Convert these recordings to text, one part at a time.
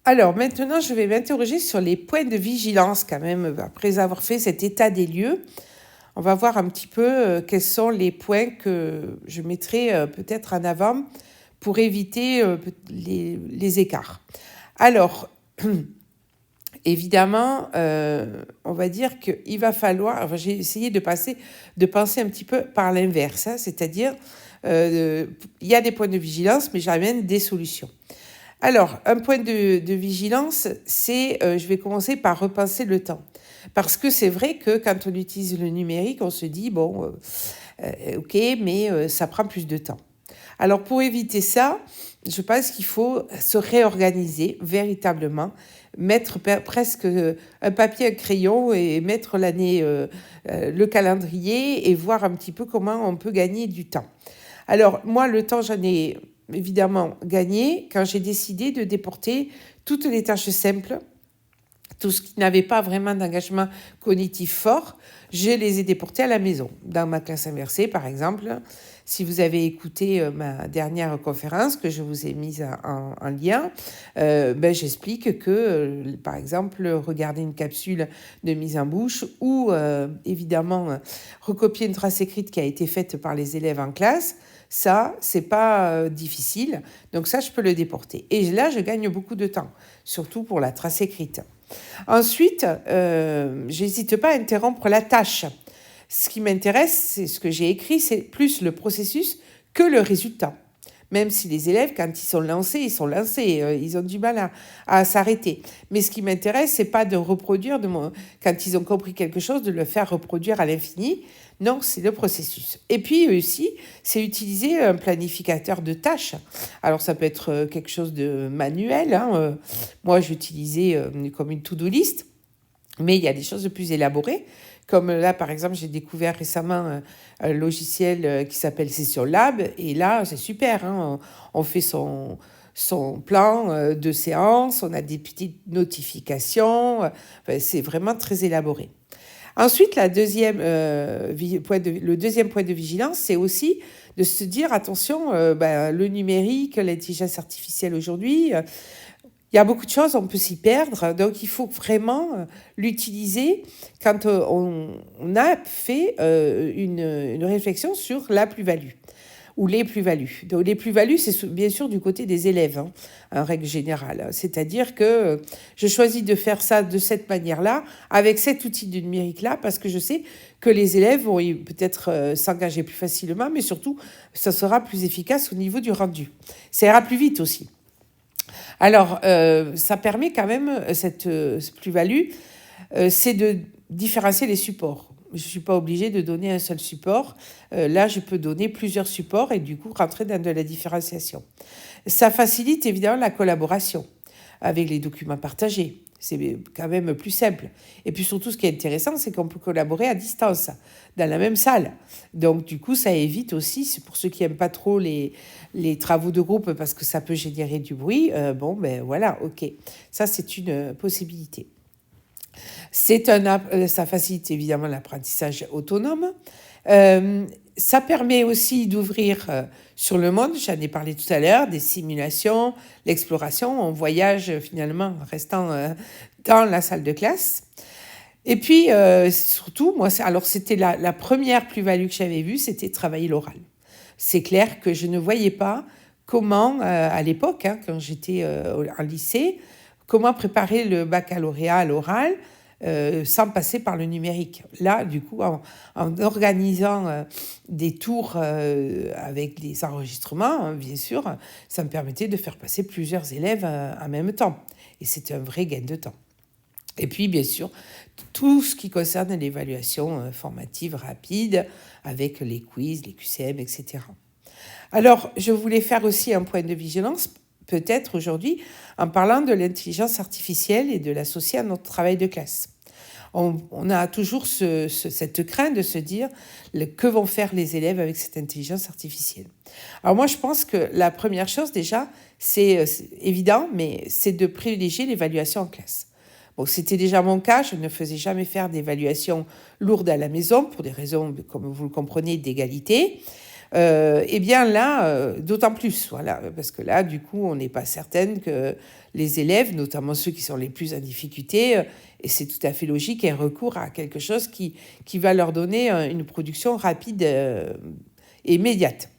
Alors maintenant, je vais m'interroger sur les points de vigilance quand même, après avoir fait cet état des lieux. On va voir un petit peu quels sont les points que je mettrai peut-être en avant pour éviter les écarts. Alors, évidemment, on va dire qu'il va falloir... Enfin, j'ai essayé de penser un petit peu par l'inverse, hein, c'est-à-dire, il y a des points de vigilance, mais j'amène des solutions. Alors, un point de vigilance, c'est, je vais commencer par repenser le temps. Parce que c'est vrai que quand on utilise le numérique, on se dit, bon, ok, mais ça prend plus de temps. Alors, pour éviter ça, je pense qu'il faut se réorganiser véritablement, mettre presque un papier, un crayon et mettre l'année, le calendrier et voir un petit peu comment on peut gagner du temps. Alors, moi, le temps, j'en ai évidemment gagné quand j'ai décidé de déporter toutes les tâches simples, tout ce qui n'avait pas vraiment d'engagement cognitif fort, je les ai déportés à la maison. Dans ma classe inversée, par exemple, si vous avez écouté ma dernière conférence que je vous ai mise en lien, j'explique que, par exemple, regarder une capsule de mise en bouche ou, évidemment, recopier une trace écrite qui a été faite par les élèves en classe, ça, c'est pas difficile. Donc ça, je peux le déporter. Et là, je gagne beaucoup de temps, surtout pour la trace écrite. Ensuite, j'hésite pas à interrompre la tâche. Ce qui m'intéresse, c'est ce que j'ai écrit, c'est plus le processus que le résultat. Même si les élèves, quand ils sont lancés, ils ont du mal à s'arrêter. Mais ce qui m'intéresse, c'est pas de reproduire, quand ils ont compris quelque chose, de le faire reproduire à l'infini. Non, c'est le processus. Et puis aussi, c'est utiliser un planificateur de tâches. Alors, ça peut être quelque chose de manuel, hein. Moi, j'utilisais comme une to-do list, mais il y a des choses de plus élaborées. Comme là, par exemple, j'ai découvert récemment un logiciel qui s'appelle Session Lab. Et là, c'est super, hein. On fait son plan de séance, on a des petites notifications. C'est vraiment très élaboré. Ensuite, le deuxième point de vigilance, c'est aussi de se dire, attention, le numérique, l'intelligence artificielle aujourd'hui, il y a beaucoup de choses, on peut s'y perdre, donc il faut vraiment l'utiliser quand on a fait une réflexion sur la plus-value ou les plus-values. Donc les plus-values, c'est bien sûr du côté des élèves, hein, en règle générale. C'est-à-dire que je choisis de faire ça de cette manière-là, avec cet outil du numérique-là, parce que je sais que les élèves vont peut-être s'engager plus facilement, mais surtout, ça sera plus efficace au niveau du rendu. Ça ira plus vite aussi. Alors, ça permet quand même, cette plus-value, c'est de différencier les supports. Je ne suis pas obligée de donner un seul support. Là, je peux donner plusieurs supports et du coup rentrer dans de la différenciation. Ça facilite évidemment la collaboration avec les documents partagés. C'est quand même plus simple. Et puis surtout, ce qui est intéressant, c'est qu'on peut collaborer à distance, dans la même salle. Donc du coup, ça évite aussi, c'est pour ceux qui n'aiment pas trop les travaux de groupe parce que ça peut générer du bruit, voilà, ok. Ça, c'est une possibilité. Ça facilite évidemment l'apprentissage autonome. Ça permet aussi d'ouvrir sur le monde, j'en ai parlé tout à l'heure, des simulations, l'exploration, on voyage finalement en restant dans la salle de classe. Et puis, surtout, moi, c'était la première plus-value que j'avais vue, c'était travailler l'oral. C'est clair que je ne voyais pas comment, à l'époque, hein, quand j'étais en lycée, comment préparer le baccalauréat à l'oral sans passer par le numérique. Là, du coup, en organisant des tours avec des enregistrements, hein, bien sûr, ça me permettait de faire passer plusieurs élèves en même temps. Et c'était un vrai gain de temps. Et puis, bien sûr, tout ce qui concerne l'évaluation formative rapide avec les quiz, les QCM, etc. Alors, je voulais faire aussi un point de vigilance, peut-être aujourd'hui, en parlant de l'intelligence artificielle et de l'associer à notre travail de classe. On a toujours cette crainte de se dire que vont faire les élèves avec cette intelligence artificielle. Alors moi, je pense que la première chose déjà, c'est évident, mais c'est de privilégier l'évaluation en classe. Bon, c'était déjà mon cas, je ne faisais jamais faire d'évaluation lourde à la maison pour des raisons, comme vous le comprenez, d'égalité. Eh bien là, d'autant plus, voilà, parce que là, du coup, on n'est pas certaine que les élèves, notamment ceux qui sont les plus en difficulté, et c'est tout à fait logique, aient recours à quelque chose qui va leur donner une production rapide et immédiate.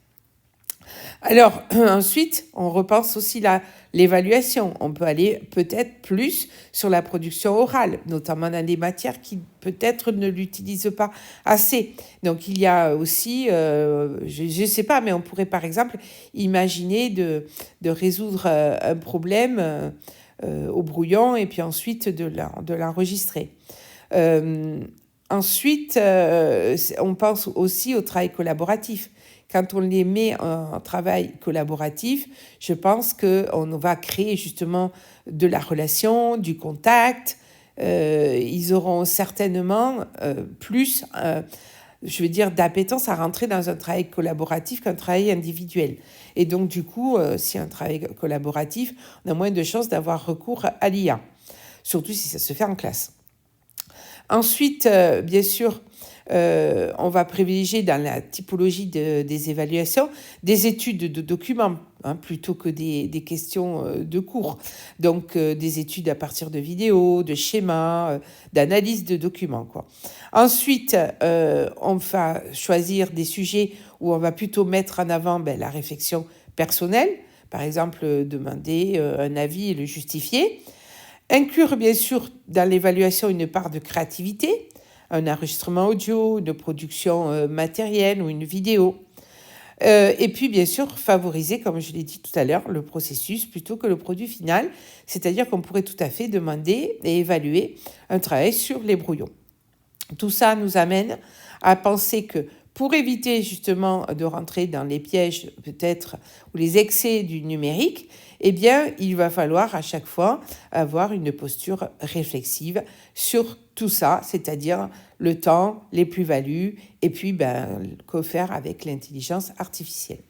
Alors, ensuite, on repense aussi l'évaluation. On peut aller peut-être plus sur la production orale, notamment dans des matières qui peut-être ne l'utilisent pas assez. Donc, il y a aussi, je ne sais pas, mais on pourrait par exemple imaginer de résoudre un problème au brouillon et puis ensuite de l'enregistrer. Ensuite, on pense aussi au travail collaboratif. Quand on les met en travail collaboratif, je pense qu'on va créer justement de la relation, du contact. Ils auront certainement plus, je veux dire, d'appétence à rentrer dans un travail collaboratif qu'un travail individuel. Et donc, du coup, si un travail collaboratif, on a moins de chances d'avoir recours à l'IA, surtout si ça se fait en classe. Ensuite, bien sûr, on va privilégier dans la typologie des évaluations des études de documents plutôt que des questions de cours. Donc, des études à partir de vidéos, de schémas, d'analyse de documents, quoi. Ensuite, on va choisir des sujets où on va plutôt mettre en avant la réflexion personnelle. Par exemple, demander un avis et le justifier. Inclure bien sûr dans l'évaluation une part de créativité, un enregistrement audio, une production matérielle ou une vidéo. Et puis bien sûr favoriser, comme je l'ai dit tout à l'heure, le processus plutôt que le produit final, c'est-à-dire qu'on pourrait tout à fait demander et évaluer un travail sur les brouillons. Tout ça nous amène à penser que pour éviter justement de rentrer dans les pièges peut-être ou les excès du numérique, eh bien, il va falloir à chaque fois avoir une posture réflexive sur tout ça, c'est-à-dire le temps, les plus-values, et puis que faire avec l'intelligence artificielle.